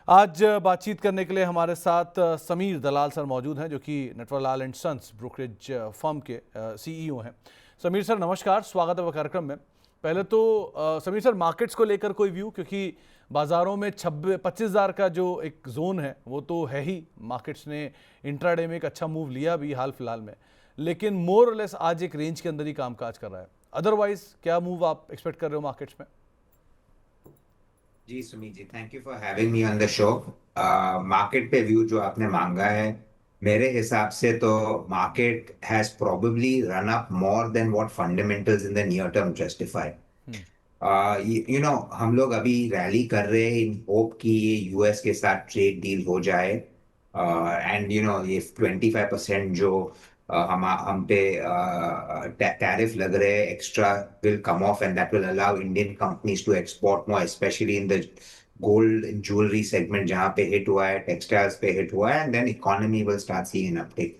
आज बातचीत करने के लिए हमारे साथ समीर दलाल सर मौजूद हैं, जो कि Natwarlal and sons brokerage firm के सीईओ हैं। समीर सर नमस्कार, स्वागत है कार्यक्रम में। पहले तो समीर सर, मार्केट्स को लेकर कोई व्यू, क्योंकि बाजारों में 25,000 का जो एक जोन है वो तो है ही। मार्केट्स ने इंट्राडे में एक अच्छा मूव लिया भी हाल फिलहाल में, लेकिन मोर और लेस आज एक रेंज के अंदर ही कामकाज कर रहा है। अदरवाइज क्या मूव आप एक्सपेक्ट कर रहे हो मार्केट्स में? जी Sumit ji, thank you for having me on the show. Market पे व्यू जो आपने मांगा है, मेरे हिसाब से तो market has probably run up more than what fundamentals in the near term justify. हम लोग अभी रैली कर रहे हैं इन होप कि ये यूएस के साथ ट्रेड डील हो जाए। एंड ये 25% जो हम पे टैरिफ लग रहे हैं extra will come off, and that will allow Indian companies to export more, specially in the gold and jewellery segment जहाँ पे हिट हुआ है, टेक्सटाइल्स पे हिट हुआ है, and then economy will start seeing an uptick.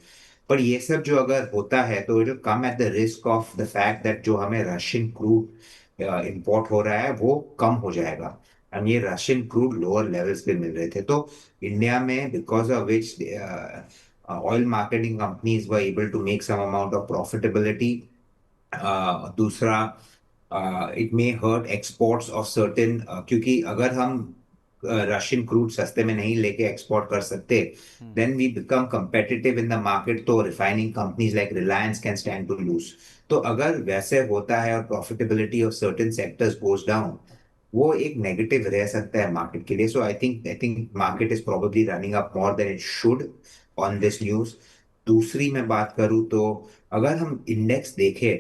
पर ये सब जो अगर होता है तो it will come at the risk of the fact that जो हमें रशियन क्रूड इंपोर्ट हो रहा है वो कम हो जाएगा। एंड ये रशियन क्रूड लोअर लेवल्स पे मिल रहे थे, तो इंडिया में because of which oil marketing companies were able to make some amount of profitability. दूसरा, it may hurt exports of certain, क्योंकि अगर हम रशियन क्रूड सस्ते में नहीं लेके एक्सपोर्ट कर सकते, then we become competitive in the market, तो refining companies like Reliance can stand to lose. तो अगर वैसे होता है और profitability of certain sectors goes down, वो एक नेगेटिव रह सकता है मार्केट के लिए। So I think market is probably running up more than it should on this news. दूसरी मैं बात करूं तो अगर हम इंडेक्स देखें,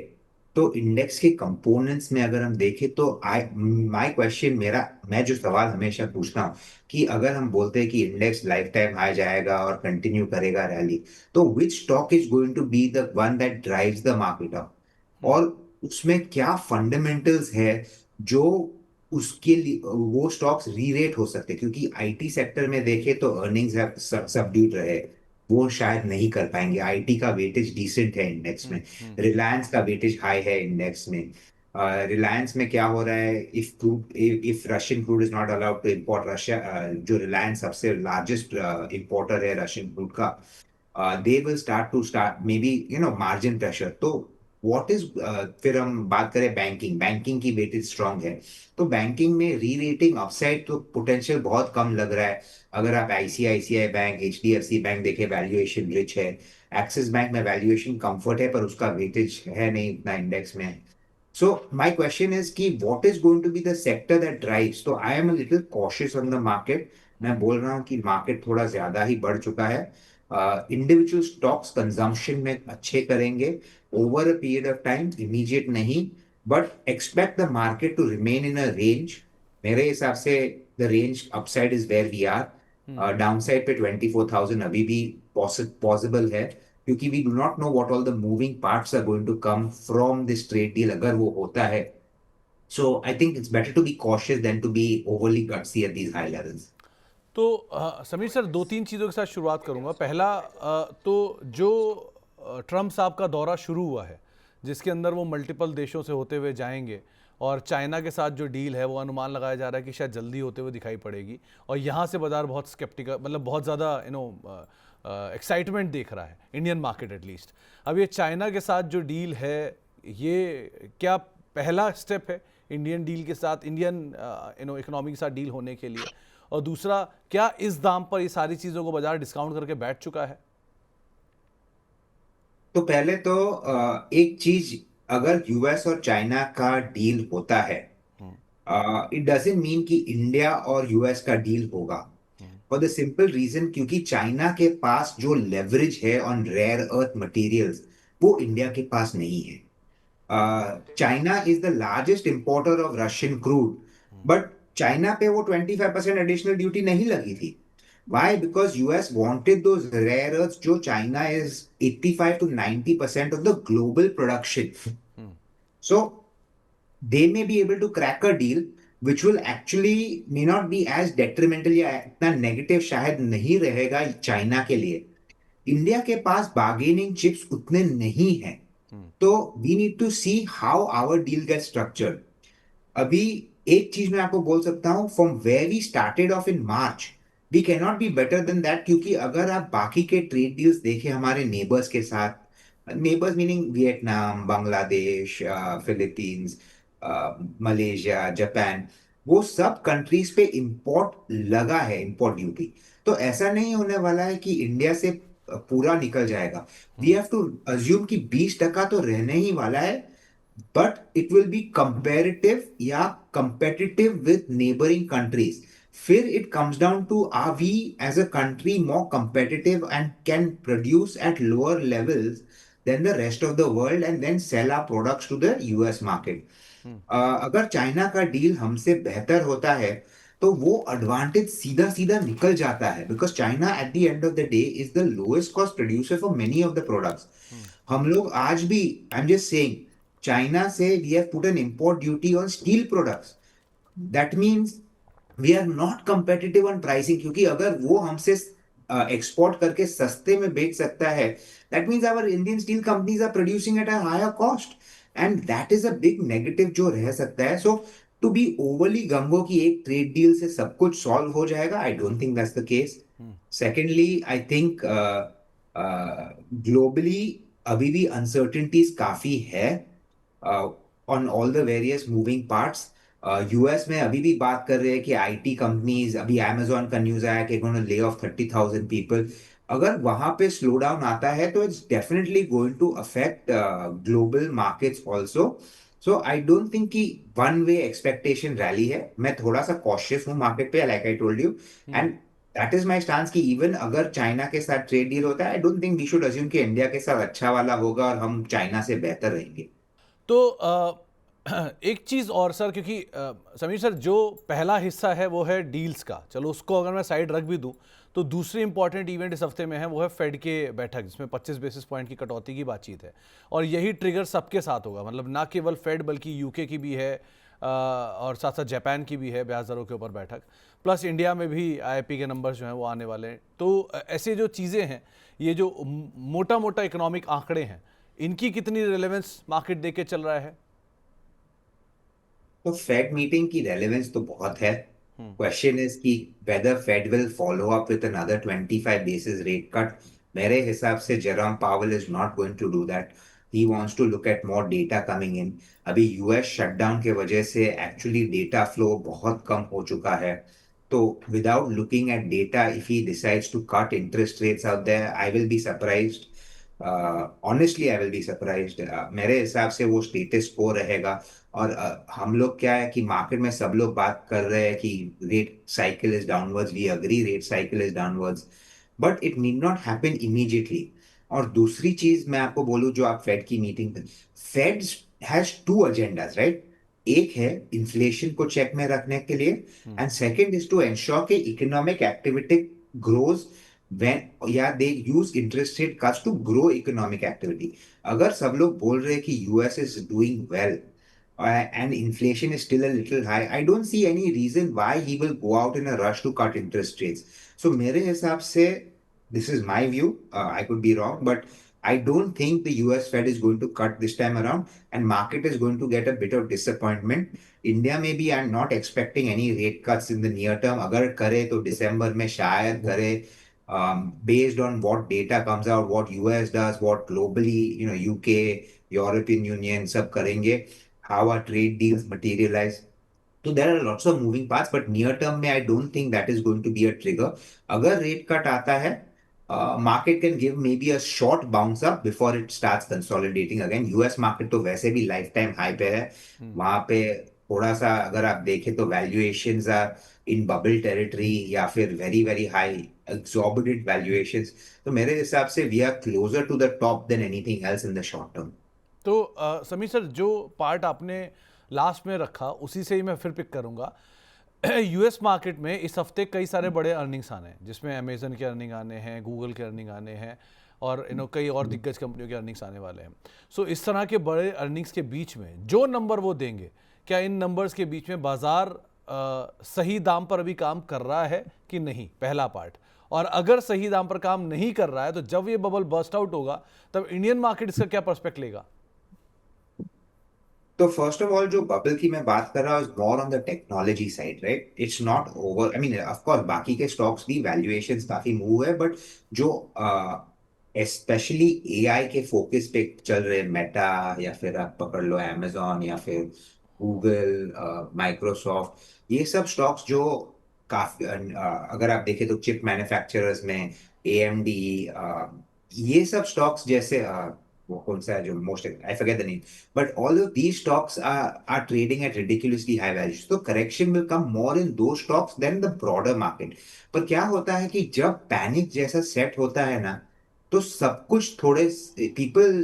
तो इंडेक्स के कंपोनेंट्स में अगर हम देखें तो आई माय क्वेश्चन, मेरा मैं जो सवाल हमेशा पूछता हूँ कि अगर हम बोलते हैं कि इंडेक्स लाइफ टाइम हाई जाएगा और कंटिन्यू करेगा रैली, तो which stock is going to be the one that drives the market up, और उसमें क्या फंडामेंटल्स है जो उसके लिए वो स्टॉक्स री रेट हो सकते हैं। क्योंकि आईटी सेक्टर में देखें तो अर्निंग्स हैव सबड्यूड रहे, वो शायद नहीं कर पाएंगे। आईटी का वेटेज डिसेंट है इंडेक्स में, रिलायंस का वेटेज हाई है इंडेक्स में। रिलायंस में क्या हो रहा है, if Russian crude is not allowed to import, Russia जो रिलायंस सबसे लार्जेस्ट इंपोर्टर है रशियन क्रूड का, they will start maybe margin pressure. तो व्हाट इज, फिर हम बात करें बैंकिंग, बैंकिंग की वेटेज स्ट्रांग है, तो बैंकिंग में री रेटिंग अपसाइड तो पोटेंशियल बहुत कम लग रहा है। अगर आप आईसीआईसीआई बैंक, एचडीएफसी बैंक देखे, वैल्यूएशन रिच है। एक्सिस बैंक में वैल्यूएशन कंफर्ट है, पर उसका वेटेज है नहीं इतना इंडेक्स में। सो माय क्वेश्चन इज कि what is going to be the sector that drives. तो I am a little cautious on the market. मैं बोल रहा हूँ कि मार्केट थोड़ा ज्यादा ही बढ़ चुका है। इंडिविजुअल स्टॉक्स कंजम्पशन में अच्छे करेंगे over a period of time, immediate नहीं, but expect the market to remain in a range. मेरे हिसाब से the range upside is where we are, downside पे 24,000 अभी भी पॉसिबल है, क्योंकि we do not know what all the moving parts are going to come from this trade deal अगर वो होता है। So I think it's better to be cautious than to be overly gutsy at these high levels. तो Sameer sir, दो तीन चीज़ों के साथ शुरुआत करूंगा। पहला, तो जो ट्रम्प साहब का दौरा शुरू हुआ है, जिसके अंदर वो मल्टीपल देशों से होते हुए जाएंगे, और चाइना के साथ जो डील है वो अनुमान लगाया जा रहा है कि शायद जल्दी होते हुए दिखाई पड़ेगी, और यहाँ से बाजार बहुत स्केप्टिकल, मतलब बहुत ज़्यादा एक्साइटमेंट देख रहा है, इंडियन मार्केट एटलीस्ट। अब ये चाइना के साथ जो डील है, ये क्या पहला स्टेप है इंडियन डील के साथ, इंडियन इकोनॉमी के साथ डील होने के लिए? और दूसरा, क्या इस दाम पर ये सारी चीजों को बाजार डिस्काउंट करके बैठ चुका है? तो पहले तो एक चीज, अगर यूएस और चाइना का डील होता है, इट डजेंट मीन कि इंडिया और यूएस का डील होगा। फॉर द सिंपल रीजन, क्योंकि चाइना के पास जो लेवरेज है ऑन रेयर अर्थ मटेरियल्स, वो इंडिया के पास नहीं है। China is the largest importer of Russian crude, but China पे वो 25% एडिशनल ड्यूटी नहीं लगी थी। Why? Because US wanted those rare earths, जो China is 85 to 90% of the global production. So they may be able to crack a deal which will actually may not be as detrimental या इतना negative शायद नहीं रहेगा China के लिए। India के पास bargaining chips उतने नहीं हैं, तो we need to see how our deal get structured. अभी एक चीज मैं आपको बोल सकता हूं, from where we started off in March, we can not be better than that, क्योंकि अगर आप बाकी के ट्रेड डील्स देखें हमारे नेबर्स के साथ, neighbours meaning Vietnam, Bangladesh, Philippines, Malaysia, Japan, वो सब कंट्रीज पे इंपोर्ट लगा है, इंपोर्ट ड्यूटी। तो ऐसा नहीं होने वाला है कि इंडिया से पूरा निकल जाएगा। वी हैव टू अज्यूम कि 20% तो रहने ही वाला है, but it will be comparative या competitive with neighboring countries. फिर it comes down to, are we as a country more competitive and can produce at lower levels than the rest of the world and then sell our products to the US market. अगर China का deal हमसे बेहतर होता है तो वो advantage सीधा सीधा निकल जाता है, because China at the end of the day is the lowest cost producer for many of the products. हम लोग आज भी, I am just saying, China से we have put an import duty on steel products. That means we are not competitive on pricing, क्योंकि अगर वो हमसे export करके सस्ते में बेच सकता है, that means our Indian steel companies are producing at a higher cost, and that is a big negative जो रह सकता है। So to be overly gung ho की एक ट्रेड डील से सब कुछ सॉल्व हो जाएगा, आई don't think that's the case. Secondly, I think globally अभी भी अनसर्टेनिटीज काफी है on all the various moving parts. US में अभी भी बात कर रहे हैं कि आईटी कंपनीज, अभी अमेजोन का न्यूज आया कि उन्होंने ले ऑफ 30,000 पीपल। अगर वहां पे स्लो डाउन आता है तो it's definitely going to affect global markets also. So I don't think कि वन वे एक्सपेक्टेशन रैली है। मैं थोड़ा सा कॉशियस हूँ मार्केट पे, like I told you, and that is my stance कि इवन अगर चाइना के साथ ट्रेड डील होता है, I don't think we should assume कि इंडिया के साथ अच्छा वाला होगा और हम चाइना से बेहतर रहेंगे। तो एक चीज़ और सर, क्योंकि समीर सर, जो पहला हिस्सा है वो है डील्स का, चलो उसको अगर मैं साइड रख भी दूं, तो दूसरी इंपॉर्टेंट इवेंट इस हफ्ते में है, वो है फेड के बैठक, जिसमें 25 बेसिस पॉइंट की कटौती की बातचीत है। और यही ट्रिगर सबके साथ होगा, मतलब ना केवल फेड बल्कि यूके की भी है, और साथ साथ जापान की भी है ब्याज दरों के ऊपर बैठक, प्लस इंडिया में भी आईआईपी के नंबर्स जो हैं वो आने वाले हैं। तो ऐसे जो चीज़ें हैं, ये जो मोटा मोटा इकोनॉमिक आंकड़े हैं, इनकी कितनी रिलेवेंस मार्केट देख के चल रहा है? तो फेड मीटिंग की रेलेवेंस तो बहुत है। क्वेश्चन इज कि whether Fed will follow up with another 25 basis rate cut. मेरे हिसाब से Jerome Powell is not going to do that. He wants to look at more data coming in. अभी US shutdown के वजह से actually data flow बहुत कम हो चुका है। तो without looking at data, if he decides to cut interest rates out there, I will be surprised. Honestly I will be surprised. मेरे हिसाब से वो स्टेटस को रहेगा। और हम लोग क्या है कि मार्केट में सब लोग बात कर रहे हैं कि rate cycle is downwards, we agree rate cycle is downwards, but it need not happen immediately. और दूसरी चीज मैं आपको बोलूं, जो आप फेड की meeting, Fed has two agendas, right? एक है इन्फ्लेशन को चेक में रखने के लिए, and second is to ensure कि इकोनॉमिक एक्टिविटी ग्रोज when या they use interest rate cuts to grow economic activity. अगर सब लोग बोल रहे हैं कि US is doing well and inflation is still a little high, I don't see any reason why he will go out in a rush to cut interest rates. So मेरे हिसाब से, this is my view, I could be wrong, but I don't think the US Fed is going to cut this time around, and market is going to get a bit of disappointment. India maybe I'm not expecting any rate cuts in the near term. अगर करे तो दिसंबर में शायद करे, based on what data comes out, what US does, what globally, UK, European Union सब करेंगे, how our trade deals materialize. So there are lots of moving parts, but near term में I don't think that is going to be a trigger. अगर rate cut आता है, market can give maybe a short bounce up before it starts consolidating again. US market तो वैसे भी lifetime high पे है। वहां पे थोड़ा सा अगर आप देखें तो valuations are in bubble territory या फिर very very high exorbitant valuations। तो मेरे हिसाब से we are closer to the top than anything else in the short term. तो समीर सर, जो पार्ट आपने लास्ट में रखा उसी से ही मैं फिर पिक करूंगा। यूएस मार्केट में इस हफ्ते कई सारे बड़े अर्निंग्स आने हैं, जिसमें अमेजन के अर्निंग आने हैं, गूगल के अर्निंग आने हैं, और कई और दिग्गज कंपनियों के अर्निंग्स आने वाले हैं। सो इस तरह के बड़े अर्निंग्स के बीच में जो नंबर वो देंगे, क्या इन नंबर्स के बीच में बाजार सही दाम पर अभी काम कर रहा है कि नहीं, पहला पार्ट। और अगर सही दाम पर काम नहीं कर रहा है, तो जब ये बबल बर्स्ट आउट होगा, तब इंडियन मार्केट इसका क्या पर्सपेक्ट लेगा? तो फर्स्ट ऑफ ऑल जो बबल की मैं बात कर रहा हूँ more on the technology side, right? It's not over, I mean of course बाकी के स्टॉक्स भी वैल्यूएशंस काफी मूव है, बट जो स्पेशली एआई के फोकस पे चल रहे मेटा, या फिर आप पकड़ लो amazon, या फिर गूगल, माइक्रोसॉफ्ट, ये सब स्टॉक्स जो काफी अगर आप देखें तो चिप मैन्युफैक्चरर्स में एएमडी, ये सब स्टॉक्स जैसे वो कौन सा है जो most, I forget the name, but although these stocks are trading at ridiculously high values, so correction will come more in those stocks than the broader market. पर क्या होता है कि जब पैनिक जैसा सेट होता है ना, तो सब कुछ थोड़े people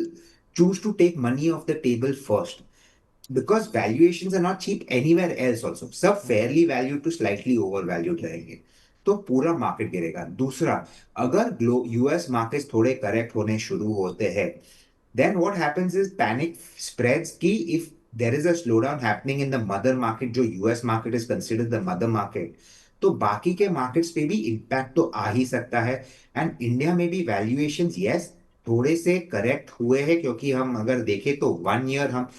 choose to take money off the table first, because valuations are not cheap anywhere else also. सब fairly valued to slightly overvalued रहेंगे, तो पूरा मार्केट गिरेगा। दूसरा, अगर ग्लो यूएस मार्केट्स थोड़े करेक्ट होने शुरू होते हैं, then what happens is panic spreads ki if there is a slowdown happening in the mother market, जो US market is considered the mother market, तो बाकी के markets पे भी impact तो आ ही सकता है। एंड इंडिया में भी valuations yes थोड़े से करेक्ट हुए हैं, क्योंकि हम अगर देखें तो 1 year हम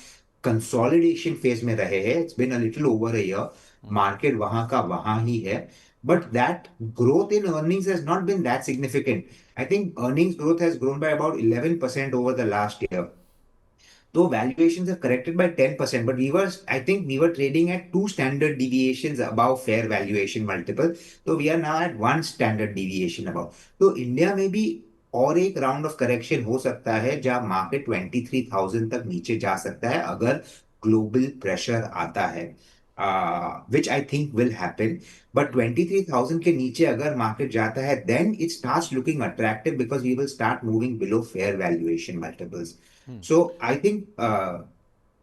कंसोलिडेशन फेज में रहे हैं, it's been a little over a year, market वहां का वहां ही है, but that growth in earnings has not been that significant. I think earnings growth has grown by about 11% over the last year, though valuations have corrected by 10%, but I think we were trading at two standard deviations above fair valuation multiple. So we are now at one standard deviation above. तो India में भी और एक round of correction हो सकता है, जहां market 23,000 तक नीचे जा सकता है अगर ग्लोबल प्रेशर आता है, which I think will happen. But 23,000 के नीचे अगर मार्केट जाता है, then it starts looking attractive because we will start moving below fair valuation multiples. So I think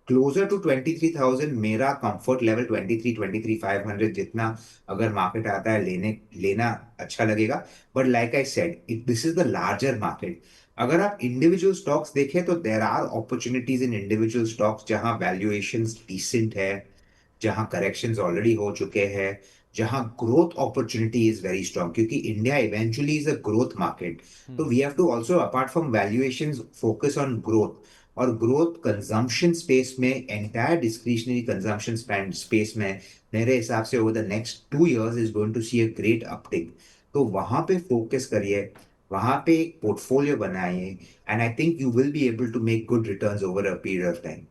closer to 23,000 मेरा कंफर्ट लेवल 23,500 जितना अगर मार्केट आता है लेना अच्छा लगेगा। But like I said, this is the larger market. अगर आप इंडिविजुअल स्टॉक्स देखें तो there are opportunities in individual stocks जहां वैल्यूएशंस डिसेंट है, जहां करेक्शंस ऑलरेडी हो चुके हैं, जहां growth opportunity is very strong, क्योंकि India eventually is a growth market. तो we have to also apart from valuations focus on growth, और ग्रोथ कंजम्पशन स्पेस में, एंटायर डिस्क्रिशनरी कंजम्पशन स्पेस में मेरे हिसाब से over the next 2 years is going to see a great uptick. तो वहां पे फोकस करिए, वहां पे एक पोर्टफोलियो बनाइए, and I think you will be able to make good returns over a period of time.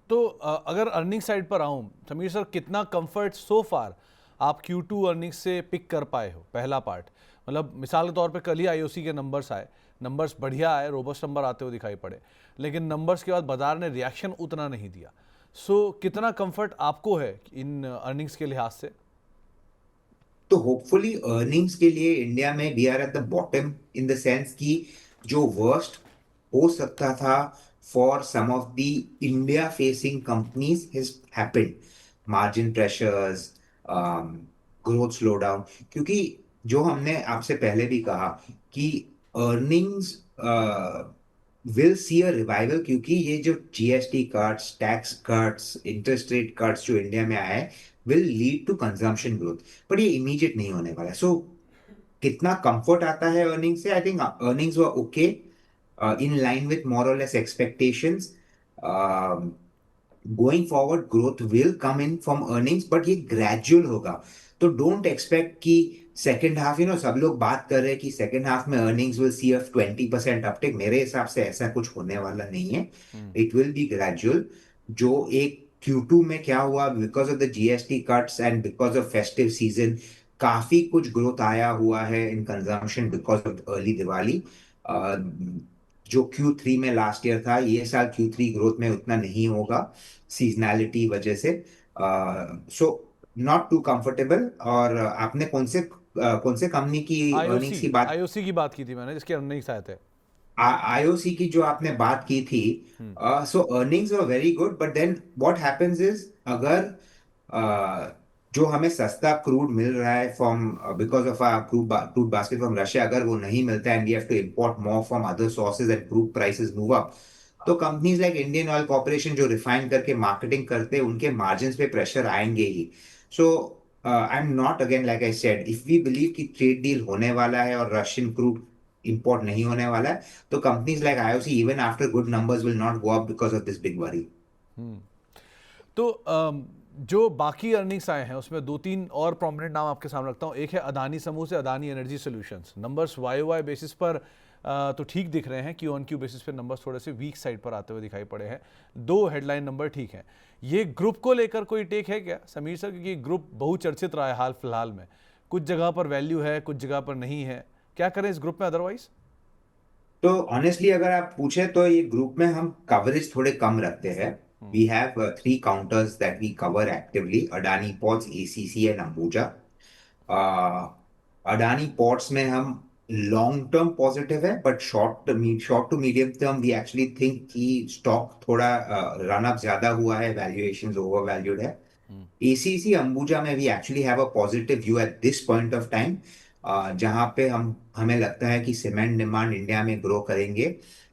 तो अगर अर्निंग साइड पर आऊँ समीर सर, कितना कंफर्ट सो फार आप Q2 अर्निंग्स से पिक कर पाए हो? पहला पार्ट, मतलब मिसाल के तौर पे कल ही आईओसी के नंबर्स आए, नंबर्स बढ़िया आए, रोबस्ट नंबर आते हुए दिखाई पड़े, लेकिन नंबर्स के बाद बाजार ने रिएक्शन उतना नहीं दिया। सो कितना कंफर्ट आपको है इन अर्निंग्स के लिहाज से? तो होपफुली अर्निंग्स के लिए इंडिया में we are at the bottom, in the sense कि जो वर्स्ट हो सकता था for some of the India facing companies has happened. Margin pressures, growth slow down, क्योंकि जो हमने आपसे पहले भी कहा कि earnings will see a revival, क्योंकि ये जो GST cuts, tax cuts, interest rate cuts जो इंडिया में आए will lead to consumption growth, पर ये इमीडिएट नहीं होने वाला है। सो कितना कंफर्ट आता है अर्निंग से? I think earnings were okay, in line with more और less expectations. Going forward growth will come in from earnings, but ये ग्रेजुअल होगा। तो डोंट एक्सपेक्ट कि सेकेंड हाफ, सब लोग बात कर रहे हैं कि सेकेंड हाफ में earnings will see a 20% uptick, मेरे हिसाब से ऐसा कुछ होने वाला नहीं है। It will be gradual. जो एक Q2 में क्या हुआ, because of the GST cuts and because of festive season, काफी कुछ ग्रोथ आया हुआ है in consumption because of early Diwali. जो Q3 में लास्ट ईयर था, ये साल Q3 ग्रोथ में उतना नहीं होगा सीजनैलिटी वजह से। So not too comfortable. और आपने कौन से कंपनी की आईओसी, अर्निंग्स की बात, आईओसी की बात की थी मैंने, जिसके अर्निंग्स आए थे। आईओसी की जो आपने बात की थी, so earnings were very good, but then what happens is, अगर uh, जो हमें सस्ता क्रूड मिल रहा है from because of crude basket from Russia, अगर वो नहीं मिलता है and we have to import more from other sources and crude prices move up, तो कंपनीज लाइक इंडियन ऑयल कॉर्पोरेशन जो रिफाइन करके मार्केटिंग करते हैं, उनके मार्जिन पे प्रेशर आएंगे ही। So I am not, again like I said, if we believe कि ट्रेड डील होने वाला है और रशियन क्रूड इंपोर्ट नहीं होने वाला है, तो companies like IOC even after good numbers will not go up because of this big worry. तो जो बाकी अर्निंग्स आए हैं उसमें दो तीन और प्रोमिनेंट नाम आपके सामने रखता हूँ। एक है अदानी समूह से Adani energy solutions. Numbers Y Y basis पर तो ठीक दिख रहे हैं, क्यू ऑन क्यू बेसिस पर नंबर्स थोड़े से वीक साइड पर आते हुए दिखाई पड़े हैं। दो हेडलाइन नंबर ठीक हैं। ये ग्रुप को लेकर कोई टेक है क्या समीर सर, क्योंकि ग्रुप बहुचर्चित रहा है हाल फिलहाल में, कुछ जगह पर वैल्यू है कुछ जगह पर नहीं है, क्या करें इस ग्रुप में अदरवाइज? तो ऑनेस्टली अगर आप पूछे तो ये ग्रुप में हम कवरेज थोड़े कम रखते हैं। We have 3 counters that we cover actively, Adani ports, ACC and Ambuja. Adani ports में हम लॉन्ग टर्म पॉजिटिव है, but short to medium term we actually think कि स्टॉक थोड़ा रन अप ज्यादा हुआ है, वैल्यूएशंस ओवर वैल्यूड है। एसीसी अंबुजा में we actually have a positive view at this point of time, जहां पे हमें लगता है कि सीमेंट डिमांड इंडिया में ग्रो करेंगे।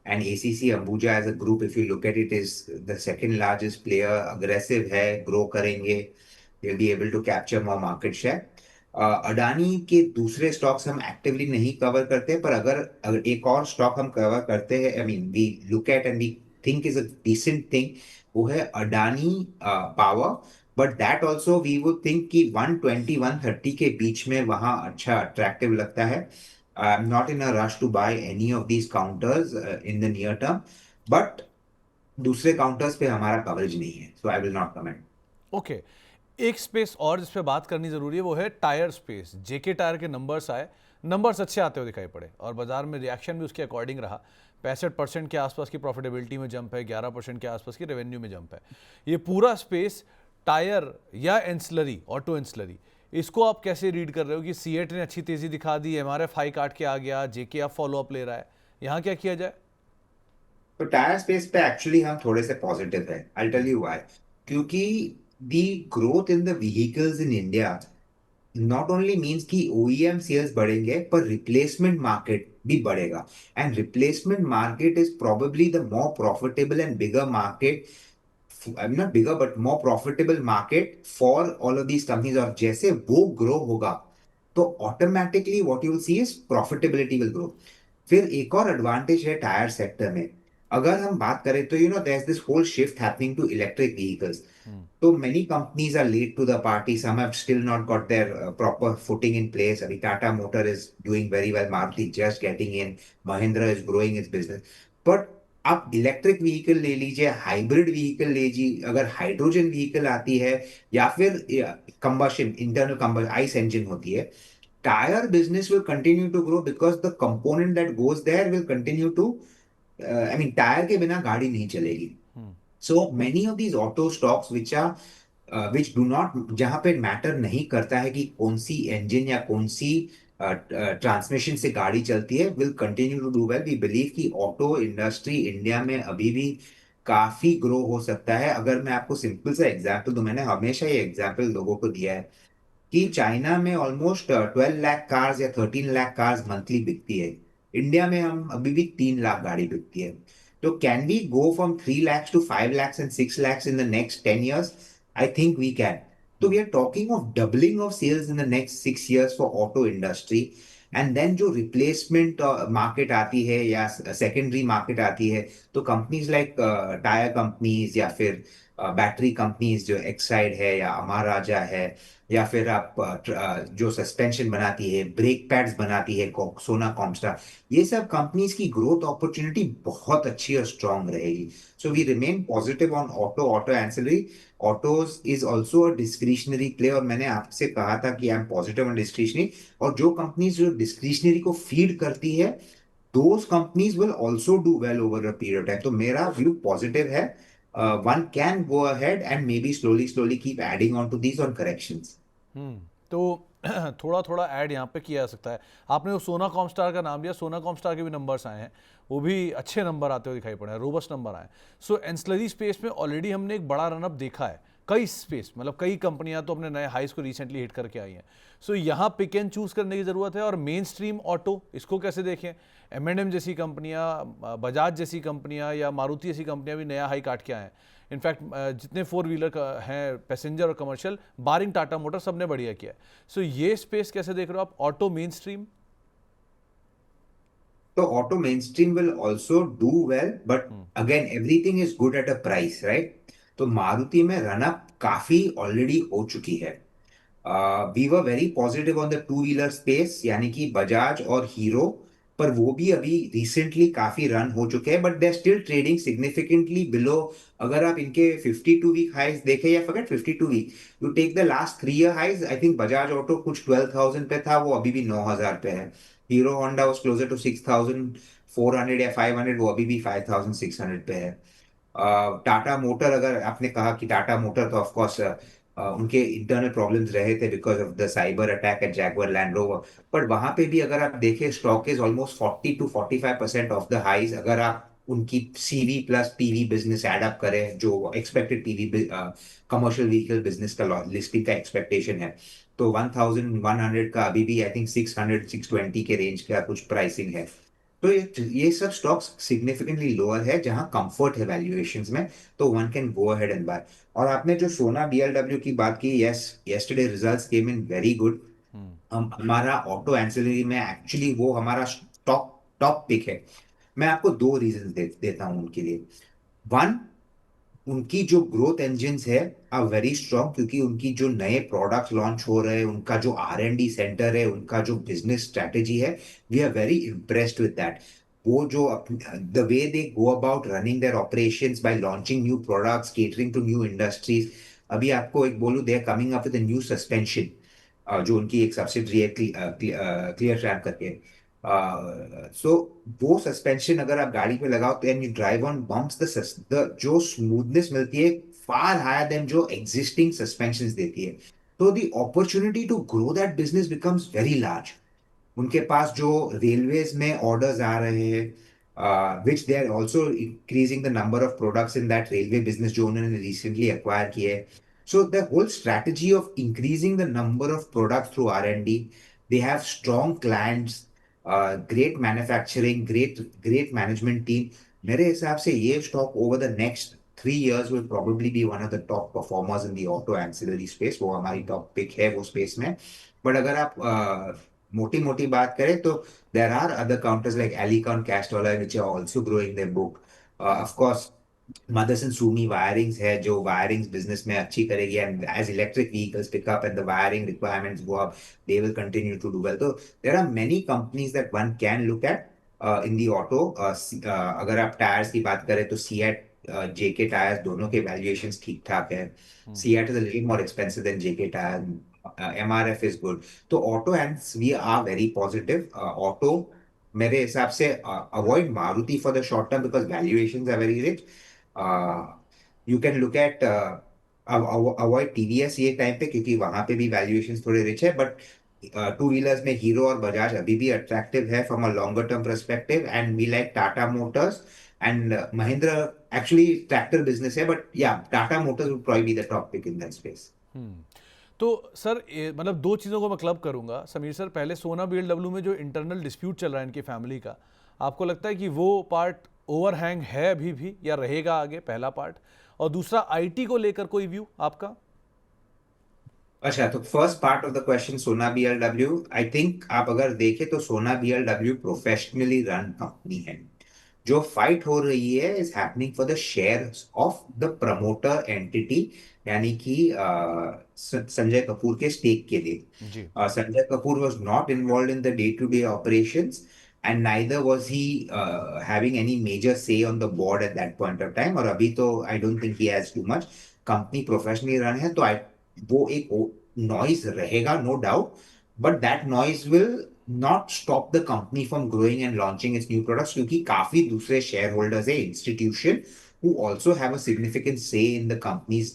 And ACC Ambuja as a group, if you look at it, is the second largest player, aggressive है, grow करेंगे, they will be able to capture more market share. Adani के दूसरे स्टॉक्स हम actively नहीं cover करते, पर अगर एक और स्टॉक हम कवर करते हैं, I mean we look at and we think is a decent thing, वो है Adani power. But that also we would think कि 120 130 के बीच में वहां अच्छा अट्रैक्टिव लगता है। I am not in a rush to buy any of these counters in the near term, but दूसरे काउंटर्स पे हमारा कवरेज नहीं है, so I will not comment. Okay. एक स्पेस और जिस पे बात करनी जरूरी है वो है टायर स्पेस। जेके टायर के नंबर्स आए, नंबर्स अच्छे आते हुए दिखाई पड़े और बाजार में रिएक्शन भी उसके अकॉर्डिंग रहा। 65% के आसपास की प्रॉफिटेबिलिटी में जंप है, 11% के आसपास की रेवेन्यू में जंप है। ये पूरा स्पेस टायर या एंसलरी, ऑटो एंसलरी, इसको आप कैसे रीड कर रहे हो कि सीएट ने अच्छी तेजी दिखा दी, एमआरएफ हाई काट के आ गया, जेके अब फॉलो अप ले रहा है, यहाँ क्या किया जाए? तो टायर स्पेस पे एक्चुअली हम थोड़े से पॉजिटिव है, आई टेल यू व्हाई। क्योंकि the growth in the vehicles in India not only means कि ओईएम सेल्स बढ़ेंगे, पर रिप्लेसमेंट मार्केट भी बढ़ेगा। And replacement market is probably the more profitable and bigger market, I am not bigger but more profitable market for all of these companies. और जैसे वो grow होगा तो automatically what you will see is profitability will grow. फिर एक और advantage है tyre sector में, अगर हम बात करें तो there is this whole shift happening to electric vehicles. So many companies are late to the party. Some have still not got their proper footing in place. Abhi Tata Motor is doing very well. Maruti just getting in. Mahindra is growing its business. But आप electric vehicle ले लीजिए, hybrid vehicle ले लीजिए, अगर hydrogen vehicle आती है या फिर combustion, internal combustion ICE engine होती है, tyre business will continue to grow because the component that goes there will continue to, I mean tyre के बिना गाड़ी नहीं चलेगी। So many of these auto stocks which do not, जहां पे matter नहीं करता है कि कौन सी इंजन या कौन सी ट्रांसमिशन से गाड़ी चलती है, will continue to do well. We believe कि ऑटो इंडस्ट्री इंडिया में अभी भी काफी ग्रो हो सकता है। अगर मैं आपको सिंपल सा एग्जांपल दूं, मैंने हमेशा ये एग्जांपल लोगों को दिया है कि चाइना में ऑलमोस्ट 12 लाख कार्स या 13 लाख कार्स मंथली बिकती है, इंडिया में हम अभी भी 3 लाख गाड़ी बिकती है। तो can we go from 3 lakhs to 5 lakhs and 6 lakhs in the next 10 years? I think we can. So we are talking of doubling of sales in the next 6 years for auto industry. And then जो replacement market आती है या secondary market आती है, तो companies like tyre companies या फिर battery companies जो एक्साइड है या अमर राजा है, या फिर आप जो सस्पेंशन बनाती है, ब्रेक पैड्स बनाती है, सोना कॉमस्टार, ये सब कंपनीज की ग्रोथ अपॉर्चुनिटी बहुत अच्छी और स्ट्रांग रहेगी। So we remain positive on auto ancillary. Autos is also a discretionary play, और मैंने आपसे कहा था कि I am positive on discretionary. और जो कंपनीज जो डिस्क्रिशनरी को फीड करती है, those companies will also do well over a period of time. तो मेरा व्यू पॉजिटिव है। One can go ahead and maybe slowly keep adding on to these on corrections. तो थोड़ा थोड़ा ऐड यहाँ पे किया जा सकता है। आपने वो सोना कॉमस्टार का नाम लिया, सोना कॉमस्टार के भी नंबर्स आए हैं, वो भी अच्छे नंबर आते हुए दिखाई पड़े हैं, रोबस्ट नंबर आए। सो एंसलरी स्पेस में ऑलरेडी हमने एक बड़ा रनअप देखा है, कई स्पेस मतलब कई कंपनियां तो अपने नए हाइस को रिसेंटली हिट करके आई हैं। सो यहाँ पिक एंड चूज करने की ज़रूरत है। और मेन स्ट्रीम ऑटो, इसको कैसे देखें? एम जैसी कंपनियां, बजाज जैसी कंपनियां या मारुति जैसी कंपनियां भी नया हाई काट के आए हैं। इनफैक्ट जितने फोर व्हीलर हैं पैसेंजर और कमर्शियल, बारिंग टाटा मोटर, सबने बढ़िया किया है। सो ये स्पेस कैसे देख रहे हो आप, auto main stream? So auto mainstream will also do well, but again, everything is good at a price, right? तो मारुति में रन अप काफी ऑलरेडी हो चुकी है। We were very positive on the two wheeler space, यानी कि बजाज और hero, पर वो भी अभी रिसेंटली काफी रन हो चुके हैं, but they are still trading significantly below. अगर आप इनके 52 वीक हाइज देखें, या forget 52 week, you take the last 3 year highs, I think Bajaj auto कुछ 12,000 पे था, वो अभी भी 9,000 पे है। Hero Honda was closer to 6,400 या 500, वो अभी भी 5,600 पे है। टाटा मोटर, अगर आपने कहा कि टाटा मोटर, तो ऑफ कोर्स उनके इंटरनल प्रॉब्लम्स रहे थे because of the cyber attack at Jaguar Land Rover. But वहां पे भी अगर आप देखें, stock is almost 40 to 45% off the highs, अगर आप उनकी CV plus PV business add up करें, जो expected PV commercial vehicle business का लिस्टिंग का एक्सपेक्टेशन है, तो 1,100 का अभी भी आई थिंक 600-620 के रेंज का कुछ प्राइसिंग है। तो ये सब स्टॉक्स सिग्निफिकेंटली लोअर है, जहां कंफर्ट है वैल्यूएशंस में, तो one can go ahead and buy. और आपने जो सोना बीएलडब्ल्यू की बात की, yes, yesterday results came in very good. हम हमारा ऑटो एंसिलरी में एक्चुअली वो हमारा टॉप टॉप पिक है। मैं आपको दो रीजन देता हूं उनके लिए। वन, उनकी जो ग्रोथ इंजन्स है आर वेरी स्ट्रांग, क्योंकि उनकी जो नए प्रोडक्ट लॉन्च हो रहे हैं, उनका जो R&D सेंटर है, उनका जो बिजनेस स्ट्रेटेजी है, we are very impressed with that. वो जो the way they go about running their operations by launching new products, catering to new industries. अभी आपको एक बोलूं, they are coming up with new suspension, जो उनकी एक सब्सिडरी है, क्लियर ट्रैप करके। सो वो सस्पेंशन अगर आप गाड़ी पे लगाओ, तो and you drive on bumps, the जो स्मूथनेस मिलती है फार हायर देन जो एग्जिस्टिंग सस्पेंशन देती है। तो the opportunity to grow that business becomes very large. उनके पास जो रेलवेज में ऑर्डर्स आ रहे हैं, which they are also increasing the number of products in that railway business जो उन्होंने रिसेंटली एक्वायर किए है। So the whole strategy of increasing the number of products through R&D, they have strong clients, great manufacturing, great great management team. मेरे हिसाब से ये stock over the next 3 years will probably be one of the top performers in the auto ancillary space। वो हमारी top pick है वो space में। But अगर आप मोटी मोटी बात करें, तो there are other counters like Elecon, कैस्टोला, which are also growing their book. Of course Motherson Sumi wirings है, जो वायरिंग्स बिजनेस में अच्छी करेगी, and as electric vehicles pick up and the wiring requirements go up, they will continue to do well. तो there are many companies that one can look at in the auto. अगर आप tyres की बात करें, तो CEAT, जेके tyres, दोनों के valuations ठीक ठाक है। CEAT is a little more expensive than JK Tyre. MRF is good. तो auto and we are very positive. Auto मेरे हिसाब से avoid Maruti for the short term because valuations are very rich. You can look at avoid TVS ये time पे, क्योंकि वहां पे भी वैल्यूएशंस थोड़े रिच है। बट टू व्हीलर्स में हीरो और बजाज अभी भी अट्रैक्टिव है from a longer term perspective, and we like Tata motors and Mahindra. Actually tractor business है, but yeah Tata motors would probably be the top pick in that space. तो sir मतलब दो चीज़ों को मैं क्लब करूंगा समीर सर। पहले सोना बीएलडब्ल्यू में जो इंटरनल डिस्प्यूट चल रहा है इनकी फैमिली का, आपको लगता है कि वो पार्ट ओवरहैंग है अभी भी या रहेगा आगे, पहला पार्ट। और दूसरा आईटी को लेकर कोई व्यू आपका? अच्छा, तो first part of the question, सोना बीएलडब्ल्यू, आई थिंक आप अगर देखें तो सोना बीएलडब्ल्यू प्रोफेशनली रन कंपनी है। जो फाइट हो रही है is happening for the share of the promoter entity, यानी कि संजय कपूर के स्टेक के लिए। जी। Sanjay Kapoor was not involved in the day-to-day operations, and neither was he having any major say on the board at that point of time। और अभी तो I don't think he has too much। Company professionally run है, तो वो एक noise रहेगा, no doubt. But that noise will not stop the company from growing and launching its new products, क्योंकि काफी दूसरे शेयर होल्डर्स है, institution, who also have a significant say in the companies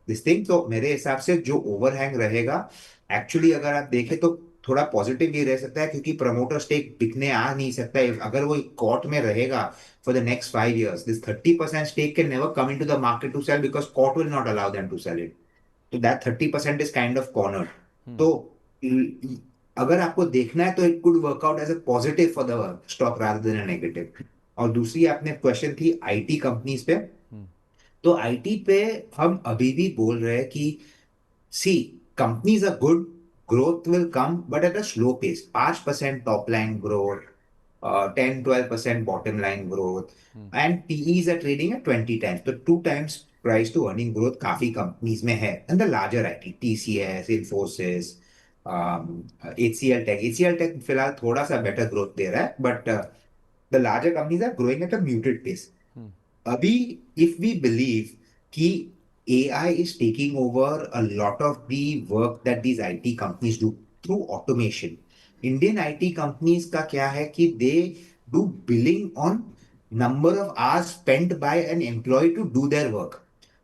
this thing. तो मेरे हिसाब से जो overhang रहेगा, एक्चुअली अगर आप देखें तो थोड़ा पॉजिटिव ये रह सकता है, क्योंकि प्रमोटर स्टेक बिकने आ नहीं सकता है। अगर वो कोर्ट में रहेगा for the next 5 years, this 30% stake can never come into the market to sell because court will not allow them to sell it. So that 30% is kind of cornered. तो अगर आपको देखना है, तो it could work out as a positive for the stock rather than a negative। और दूसरी आपने question थी आईटी कंपनीज पे। तो आईटी पे हम अभी भी बोल रहे हैं कि see, companies are good, growth will come but at a slow pace. 5% top line growth, 10-12% bottom line growth, and PEs are trading at 20 times. तो 2 times price to earning growth काफी companies में है. And the larger IT, TCS, Infosys, HCL Tech. HCL Tech फिलहाल थोड़ा सा better growth दे रहा है, but the larger companies are growing at a muted pace. अभी if we believe कि AI is taking over a lot of the work that these IT companies do through automation. Indian IT companies का क्या है कि they do billing on number of hours spent by an employee to do their work.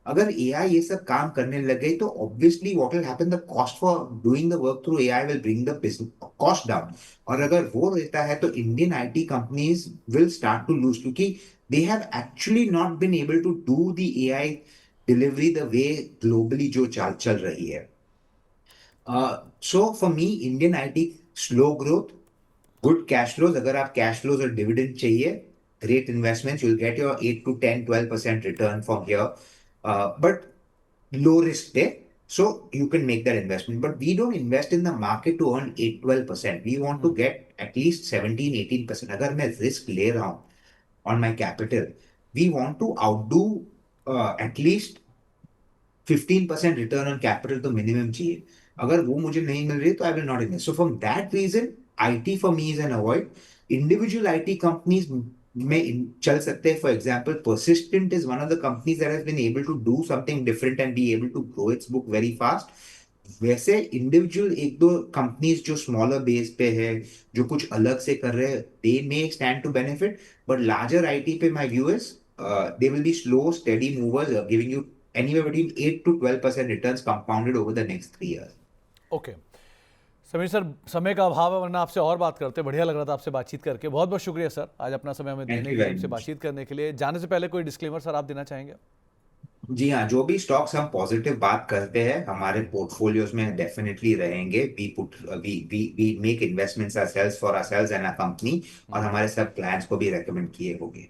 अगर AI ये सब काम करने लगे तो obviously what will happen, the cost for doing the work through AI will bring the business cost down. और अगर वो रहता है तो Indian IT companies will start to lose, क्योंकि they have actually not been able to do the AI delivery the way globally जो चल रही है. So for me, Indian IT slow growth, good cash flows. अगर आप cash flows और dividend चाहिए, great investments, you'll get your 8 to 10, 12% return from here. But low risk there. So you can make that investment. But we don't invest in the market to earn 8, 12%. We want to get at least 17, 18%. अगर मैं risk ले रहा हूँ on my capital, we want to outdo at least 15% return on capital तो minimum चाहिए. अगर वो मुझे नहीं मिल रही तो I will not invest. So from that reason IT for me is an avoid. Individual IT companies में चल सकते हैं. For example Persistent is one of the companies that has been able to do something different and be able to grow its book very fast. वैसे individual एक दो companies जो smaller base पे है, जो कुछ अलग से कर रहे हैं, they may stand to benefit. But larger IT पे my view is they will be slow, steady movers, giving you anywhere between 8 to 12% returns compounded over the next 3 years. Okay Sameer sir, समय का अभाव है वरना आपसे और बात करते. बढ़िया लग रहा था आपसे बातचीत करके. बहुत बहुत शुक्रिया सर आज अपना समय हमें Thank देने you के लिए, very हमसे much. बातचीत करने के लिए. जाने से पहले कोई डिस्क्लेमर सर आप देना चाहेंगे? जी हाँ, जो भी स्टॉक्स हम पॉजिटिव बात करते हैं हमारे पोर्टफोलियोज में डेफिनेटली रहेंगे. We make investments ourselves for ourselves and our company, और हमारे सब क्लाइंट्स को भी रेकमेंड किए होंगे.